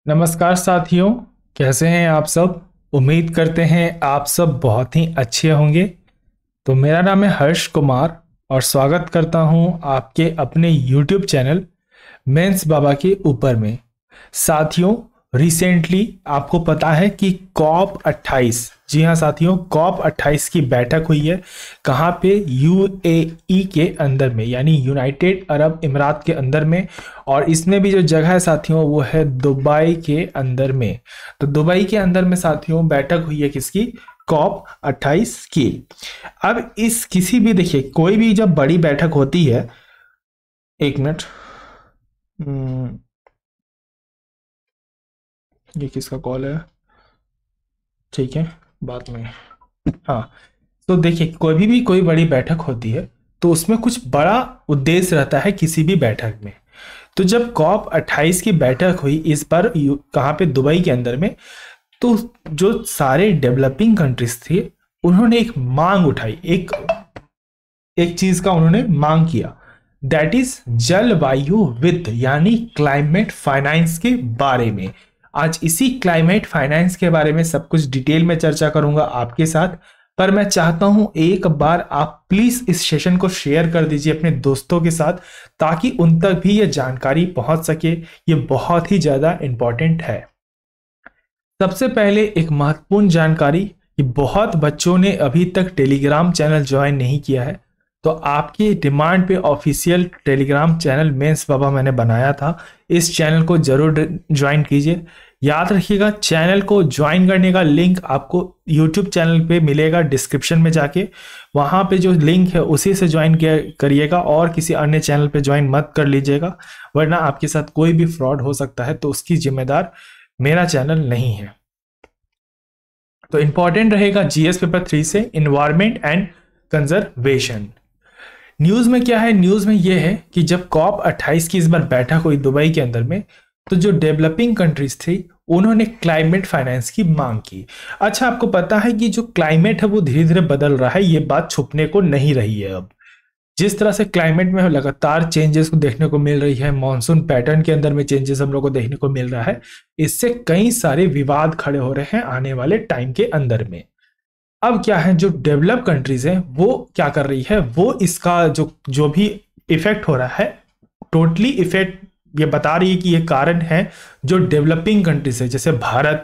नमस्कार साथियों। कैसे हैं आप सब। उम्मीद करते हैं आप सब बहुत ही अच्छे होंगे। तो मेरा नाम है हर्ष कुमार और स्वागत करता हूं आपके अपने YouTube चैनल मेंस बाबा के ऊपर में। साथियों, रिसेंटली आपको पता है कि कॉप 28, जी हाँ साथियों, कॉप 28 की बैठक हुई है। कहाँ पे? यूएई के अंदर में, यानी यूनाइटेड अरब इमारात के अंदर में। और इसमें भी जो जगह है साथियों वो है दुबई के अंदर में। तो दुबई के अंदर में साथियों बैठक हुई है किसकी? कॉप 28 की। अब इस किसी भी, देखिए, कोई भी जब बड़ी बैठक होती है, एक मिनट, ये किसका कॉल है? ठीक है, बाद में। हाँ, तो देखिए, कोई बड़ी बैठक होती है तो उसमें कुछ बड़ा उद्देश्य रहता है किसी भी बैठक में। तो जब कॉप 28 की बैठक हुई इस बार कहाँ पे? दुबई के अंदर में। तो जो सारे डेवलपिंग कंट्रीज थे उन्होंने एक मांग उठाई, एक एक चीज का उन्होंने मांग किया, दैट इज जलवायु वित्त, यानी क्लाइमेट फाइनेंस के बारे में। आज इसी क्लाइमेट फाइनेंस के बारे में सब कुछ डिटेल में चर्चा करूंगा आपके साथ। पर मैं चाहता हूं एक बार आप प्लीज इस सेशन को शेयर कर दीजिए अपने दोस्तों के साथ, ताकि उन तक भी ये जानकारी पहुंच सके। ये बहुत ही ज्यादा इंपॉर्टेंट है। सबसे पहले एक महत्वपूर्ण जानकारी कि बहुत बच्चों ने अभी तक टेलीग्राम चैनल ज्वाइन नहीं किया है। तो आपकी डिमांड पे ऑफिशियल टेलीग्राम चैनल मेंस बाबा मैंने बनाया था। इस चैनल को जरूर ज्वाइन कीजिए। याद रखिएगा, चैनल को ज्वाइन करने का लिंक आपको यूट्यूब चैनल पे मिलेगा डिस्क्रिप्शन में जाके। वहाँ पे जो लिंक है उसी से ज्वाइन करिएगा और किसी अन्य चैनल पे ज्वाइन मत कर लीजिएगा, वरना आपके साथ कोई भी फ्रॉड हो सकता है। तो उसकी जिम्मेदार मेरा चैनल नहीं है। तो इंपॉर्टेंट रहेगा जीएस पेपर 3 से इन्वायरमेंट एंड कंजर्वेशन। न्यूज में क्या है? न्यूज में यह है कि जब कॉप 28 की इस बार बैठक हुई दुबई के अंदर में, तो जो डेवलपिंग कंट्रीज थी उन्होंने क्लाइमेट फाइनेंस की मांग की। अच्छा, आपको पता है कि जो क्लाइमेट है वो धीरे धीरे बदल रहा है, ये बात छुपने को नहीं रही है। अब जिस तरह से क्लाइमेट में लगातार चेंजेस को देखने को मिल रही है, मॉनसून पैटर्न के अंदर में चेंजेस हम लोग को देखने को मिल रहा है, इससे कई सारे विवाद खड़े हो रहे हैं आने वाले टाइम के अंदर में। अब क्या है, जो डेवलप कंट्रीज हैं वो क्या कर रही है, वो इसका जो जो भी इफेक्ट हो रहा है, टोटली इफेक्ट ये बता रही है कि ये कारण है जो डेवलपिंग कंट्रीज है, जैसे भारत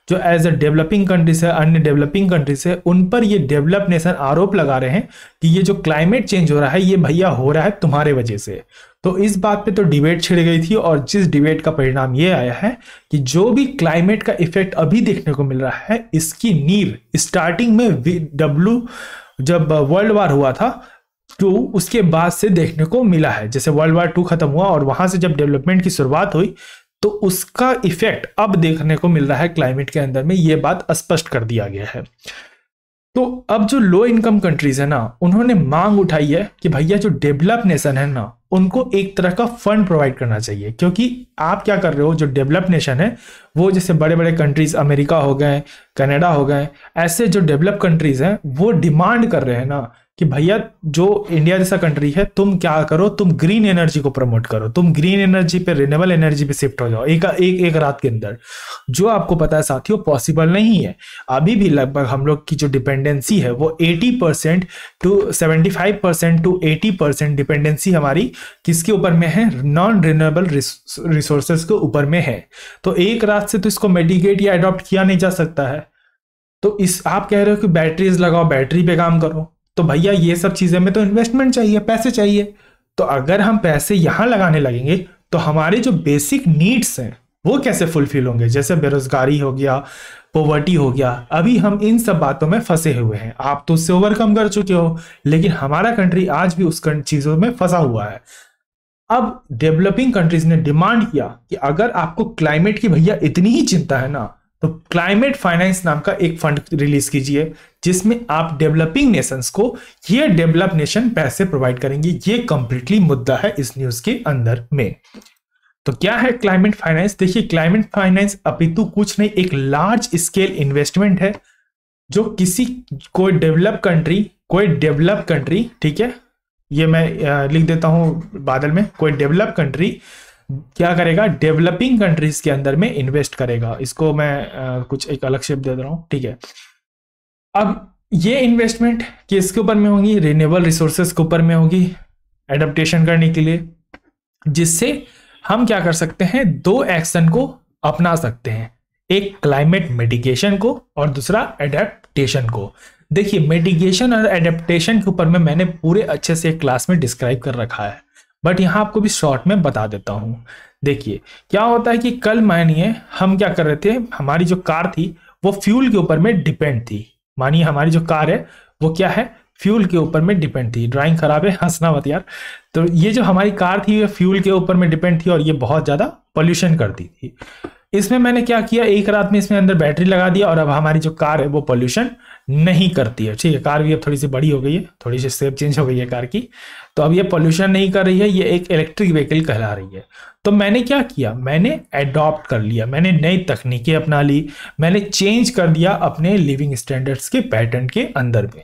जो एज अ डेवलपिंग कंट्रीज है, अन्य डेवलपिंग कंट्रीज है, उन पर ये डेवलप नेशन आरोप लगा रहे हैं कि ये जो क्लाइमेट चेंज हो रहा है ये भैया हो रहा है तुम्हारे वजह से। तो इस बात पे तो डिबेट छिड़ गई थी और जिस डिबेट का परिणाम ये आया है कि जो भी क्लाइमेट का इफेक्ट अभी देखने को मिल रहा है, इसकी नींव स्टार्टिंग में डब्ल्यू जब वर्ल्ड वार हुआ था तो उसके बाद से देखने को मिला है। जैसे वर्ल्ड वार 2 खत्म हुआ और वहां से जब डेवलपमेंट की शुरुआत हुई तो उसका इफेक्ट अब देखने को मिल रहा है क्लाइमेट के अंदर में, ये बात स्पष्ट कर दिया गया है। तो अब जो लो इनकम कंट्रीज है ना, उन्होंने मांग उठाई है कि भैया जो डेवलप नेशन है ना, उनको एक तरह का फंड प्रोवाइड करना चाहिए। क्योंकि आप क्या कर रहे हो, जो डेवलप नेशन है वो जैसे बड़े बड़े कंट्रीज अमेरिका हो गए, कनाडा हो गए, ऐसे जो डेवलप कंट्रीज हैं वो डिमांड कर रहे हैं ना कि भैया जो इंडिया जैसा कंट्री है तुम क्या करो, तुम ग्रीन एनर्जी को प्रमोट करो, तुम ग्रीन एनर्जी पे, रिन्यूएबल एनर्जी पे शिफ्ट हो जाओ एक रात के अंदर। जो आपको पता है साथियों पॉसिबल नहीं है। अभी भी लगभग हम लोग की जो डिपेंडेंसी है वो 80% टू 75% टू 80% डिपेंडेंसी हमारी किसके ऊपर में है? नॉन रिन्यूएबल रिसोर्सेज के ऊपर में है। तो एक रात से तो इसको मेडिकेट या अडॉप्ट किया नहीं जा सकता है। तो इस आप कह रहे हो कि बैटरीज लगाओ, बैटरी पे काम करो, तो भैया ये सब चीजें में तो इन्वेस्टमेंट चाहिए, पैसे चाहिए। तो अगर हम पैसे यहां लगाने लगेंगे तो हमारे जो बेसिक नीड्स हैं वो कैसे फुलफिल होंगे? जैसे बेरोजगारी हो गया, पॉवर्टी हो गया, अभी हम इन सब बातों में फंसे हुए हैं। आप तो उससे ओवरकम कर चुके हो, लेकिन हमारा कंट्री आज भी उस चीजों में फंसा हुआ है। अब डेवलपिंग कंट्रीज ने डिमांड किया कि अगर आपको क्लाइमेट की भैया इतनी ही चिंता है ना, तो क्लाइमेट फाइनेंस नाम का एक फंड रिलीज कीजिए जिसमें आप डेवलपिंग नेशंस को ये डेवलप नेशन पैसे प्रोवाइड करेंगे। ये कंप्लीटली मुद्दा है इस न्यूज के अंदर में। तो क्या है क्लाइमेट फाइनेंस? देखिए, क्लाइमेट फाइनेंस अपितु कुछ नहीं, एक लार्ज स्केल इन्वेस्टमेंट है जो कोई डेवलप कंट्री, ठीक है, ये मैं लिख देता हूं बादल में, कोई डेवलप कंट्री क्या करेगा, डेवलपिंग कंट्रीज के अंदर में इन्वेस्ट करेगा। इसको मैं कुछ एक अलग शेप दे रहा हूं, ठीक है। अब ये इन्वेस्टमेंट किसके ऊपर में होगी, रिन्यूएबल रिसोर्सेज के ऊपर में होगी एडेप्टेशन करने के लिए, जिससे हम क्या कर सकते हैं, दो एक्शन को अपना सकते हैं, एक क्लाइमेट मिटिगेशन को और दूसरा एडेप्टेशन को। देखिए मिटिगेशन और एडेप्टेशन के ऊपर में मैंने पूरे अच्छे से क्लास में डिस्क्राइब कर रखा है, बट यहां आपको भी शॉर्ट में बता देता हूं। देखिए क्या होता है कि कल मानिए हम क्या कर रहे थे, हमारी जो कार थी वो फ्यूल के ऊपर में डिपेंड थी। मानिए हमारी जो कार है वो क्या है, फ्यूल के ऊपर में डिपेंड थी। ड्राइंग खराब है, हंसना मत यार। तो ये जो हमारी कार थी ये फ्यूल के ऊपर में डिपेंड थी और ये बहुत ज्यादा पोल्यूशन करती थी। इसमें मैंने क्या किया, एक रात में इसमें अंदर बैटरी लगा दिया और अब हमारी जो कार है वो पोल्यूशन नहीं करती है। ठीक है, कार भी अब थोड़ी सी बड़ी हो गई है, थोड़ी सी शेप चेंज हो गई है कार की, तो अब ये पोल्यूशन नहीं कर रही है, ये एक इलेक्ट्रिक व्हीकल कहला रही है। तो मैंने क्या किया, मैंने अडॉप्ट कर लिया, मैंने नई तकनीकें अपना ली, मैंने चेंज कर दिया अपने लिविंग स्टैंडर्ड्स के पैटर्न के अंदर में।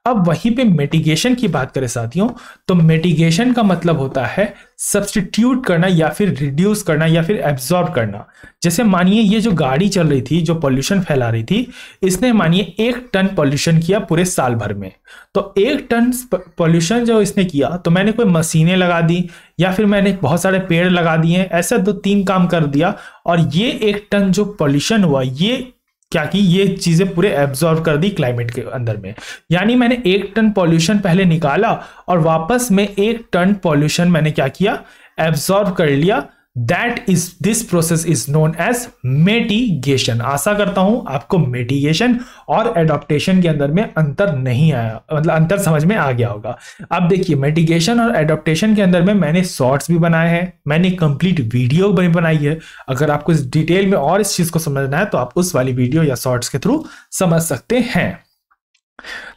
अब वहीं पे मिटिगेशन की बात करें साथियों, तो मिटिगेशन का मतलब होता है सब्स्टिट्यूट करना या फिर रिड्यूस करना या फिर एब्जॉर्ब करना। जैसे मानिए ये जो गाड़ी चल रही थी जो पोल्यूशन फैला रही थी, इसने मानिए 1 टन पोल्यूशन किया पूरे साल भर में। तो 1 टन पोल्यूशन जो इसने किया तो मैंने कोई मशीनें लगा दी या फिर मैंने बहुत सारे पेड़ लगा दिए, ऐसा 2-3 काम कर दिया और ये 1 टन जो पोल्यूशन हुआ ये क्या की, ये चीजें पूरे एब्जॉर्ब कर दी क्लाइमेट के अंदर में। यानी मैंने 1 टन पॉल्यूशन पहले निकाला और वापस में 1 टन पॉल्यूशन मैंने क्या किया, एब्जॉर्ब कर लिया। This process is known as mitigation. आशा करता हूं आपको मिटिगेशन और एडॉप्टेशन के अंदर में अंतर नहीं आया, मतलब अंतर समझ में आ गया होगा। अब देखिए मिटिगेशन और एडॉप्टेशन के अंदर में मैंने शॉर्ट्स भी बनाए हैं, मैंने कंप्लीट वीडियो भी बनाई है। अगर आपको इस डिटेल में और इस चीज को समझना है तो आप उस वाली वीडियो या शॉर्ट्स के थ्रू समझ सकते हैं।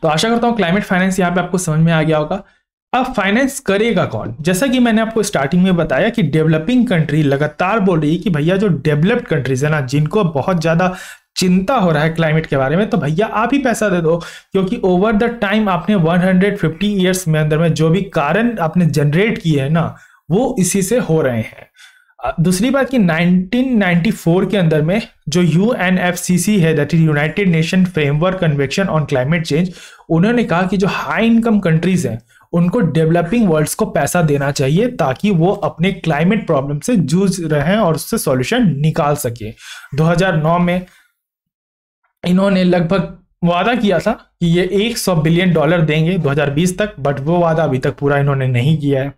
तो आशा करता हूं क्लाइमेट फाइनेंस यहां पे आपको समझ में आ गया होगा। अब फाइनेंस करेगा कौन, जैसा कि मैंने आपको स्टार्टिंग में बताया कि डेवलपिंग कंट्री लगातार बोल रही है कि भैया जो डेवलप्ड कंट्रीज है ना, जिनको बहुत ज्यादा चिंता हो रहा है क्लाइमेट के बारे में, तो भैया आप ही पैसा दे दो, क्योंकि ओवर द टाइम आपने 150 ईयर्स में अंदर में जो भी कारण आपने जनरेट किए हैं ना, वो इसी से हो रहे हैं। दूसरी बात कि 1994 के अंदर में जो UNFCCC है, that is United nation framework convention on climate change, उन्होंने कहा कि जो हाई इनकम कंट्रीज हैं उनको डेवलपिंग वर्ल्ड्स को पैसा देना चाहिए ताकि वो अपने क्लाइमेट प्रॉब्लम से जूझ रहे हैं और उससे सॉल्यूशन निकाल सके। 2009 में इन्होंने लगभग वादा किया था कि ये $100 बिलियन देंगे 2020 तक, बट वो वादा अभी तक पूरा इन्होंने नहीं किया है।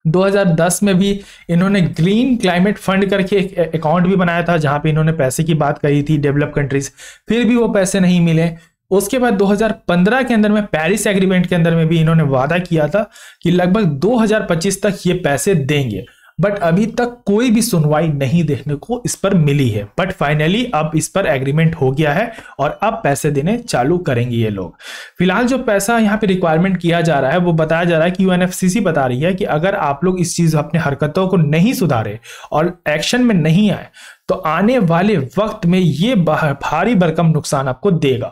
2010 में भी इन्होंने ग्रीन क्लाइमेट फंड करके एक अकाउंट भी बनाया था जहां पे इन्होंने पैसे की बात कही थी डेवलप कंट्रीज, फिर भी वो पैसे नहीं मिले। उसके बाद 2015 के अंदर में पेरिस एग्रीमेंट के अंदर में भी इन्होंने वादा किया था कि लगभग 2025 तक ये पैसे देंगे, बट अभी तक कोई भी सुनवाई नहीं देखने को इस पर मिली है। बट फाइनली अब इस पर एग्रीमेंट हो गया है और अब पैसे देने चालू करेंगे ये लोग। फिलहाल जो पैसा यहाँ पे रिक्वायरमेंट किया जा रहा है वो बताया जा रहा है कि UNFCCC बता रही है कि अगर आप लोग इस चीज अपने हरकतों को नहीं सुधारे और एक्शन में नहीं आए तो आने वाले वक्त में ये भारी भरकम नुकसान आपको देगा।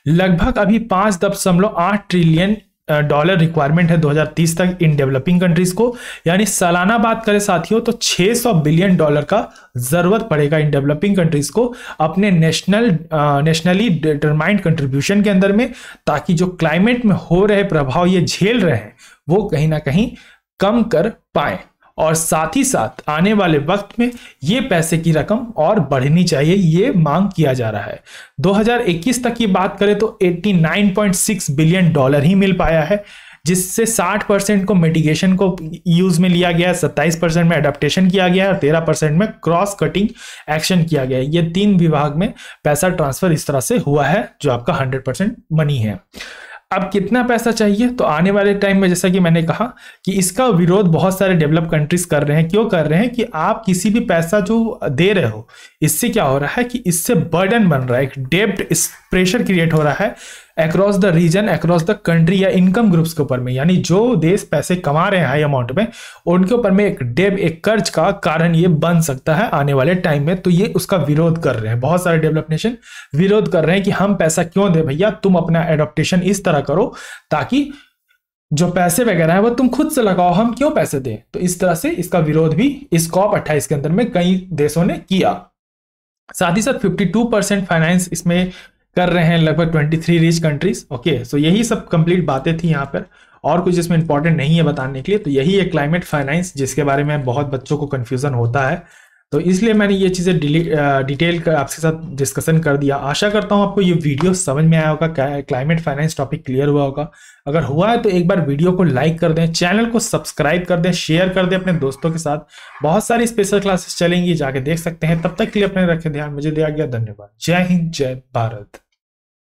लगभग अभी $5.8 ट्रिलियन रिक्वायरमेंट है 2030 तक इन डेवलपिंग कंट्रीज को, यानी सालाना बात करें साथियों तो $600 बिलियन का जरूरत पड़ेगा इन डेवलपिंग कंट्रीज को अपने नेशनली डिटरमाइंड कंट्रीब्यूशन के अंदर में, ताकि जो क्लाइमेट में हो रहे प्रभाव ये झेल रहे हैं वो कहीं ना कहीं कम कर पाए। और साथ ही साथ आने वाले वक्त में ये पैसे की रकम और बढ़नी चाहिए, ये मांग किया जा रहा है। 2021 तक की बात करें तो $89.6 बिलियन ही मिल पाया है, जिससे 60% को मिटिगेशन को यूज में लिया गया है, 27% में एडेप्टेशन किया गया है और 13% में क्रॉस कटिंग एक्शन किया गया है। ये 3 विभाग में पैसा ट्रांसफर इस तरह से हुआ है जो आपका 100% मनी है। अब कितना पैसा चाहिए, तो आने वाले टाइम में जैसा कि मैंने कहा कि इसका विरोध बहुत सारे डेवलप कंट्रीज कर रहे हैं। क्यों कर रहे हैं कि आप किसी भी पैसा जो दे रहे हो इससे क्या हो रहा है कि इससे बर्डन बन रहा है, एक डेब्ट प्रेशर क्रिएट हो रहा है across the region, across the country या इनकम ग्रुप्स के ऊपर में, यानी जो देश पैसे कमा रहे हैं हाई अमाउंट में उनके ऊपर में एक डेब, एक कर्ज का कारण ये बन सकता है आने वाले टाइम में। तो ये उसका विरोध कर रहे हैं, बहुत सारे डेवलप नेशन विरोध कर रहे हैं कि हम पैसा क्यों दे भैया, तुम अपना एडॉप्टेशन इस तरह करो ताकि जो पैसे वगैरह है वो तुम खुद से लगाओ, हम क्यों पैसे दें। तो इस तरह से इसका विरोध भी इस COP28 के अंदर में कई देशों ने किया। साथ ही साथ 52% फाइनेंस इसमें कर रहे हैं लगभग 23 रिच कंट्रीज। ओके, सो यही सब कंप्लीट बातें थी यहाँ पर, और कुछ इसमें इंपॉर्टेंट नहीं है बताने के लिए। तो यही है क्लाइमेट फाइनेंस, जिसके बारे में बहुत बच्चों को कंफ्यूजन होता है, तो इसलिए मैंने ये चीज़ें डिटेल कर आपके साथ डिस्कशन कर दिया। आशा करता हूँ आपको ये वीडियो समझ में आया होगा, क्लाइमेट फाइनेंस टॉपिक क्लियर हुआ होगा। अगर हुआ है तो एक बार वीडियो को लाइक कर दें, चैनल को सब्सक्राइब कर दें, शेयर कर दें अपने दोस्तों के साथ। बहुत सारी स्पेशल क्लासेस चलेंगी, जाके देख सकते हैं। तब तक के लिए अपने रखें ध्यान। मुझे दिया गया, धन्यवाद। जय हिंद, जय भारत।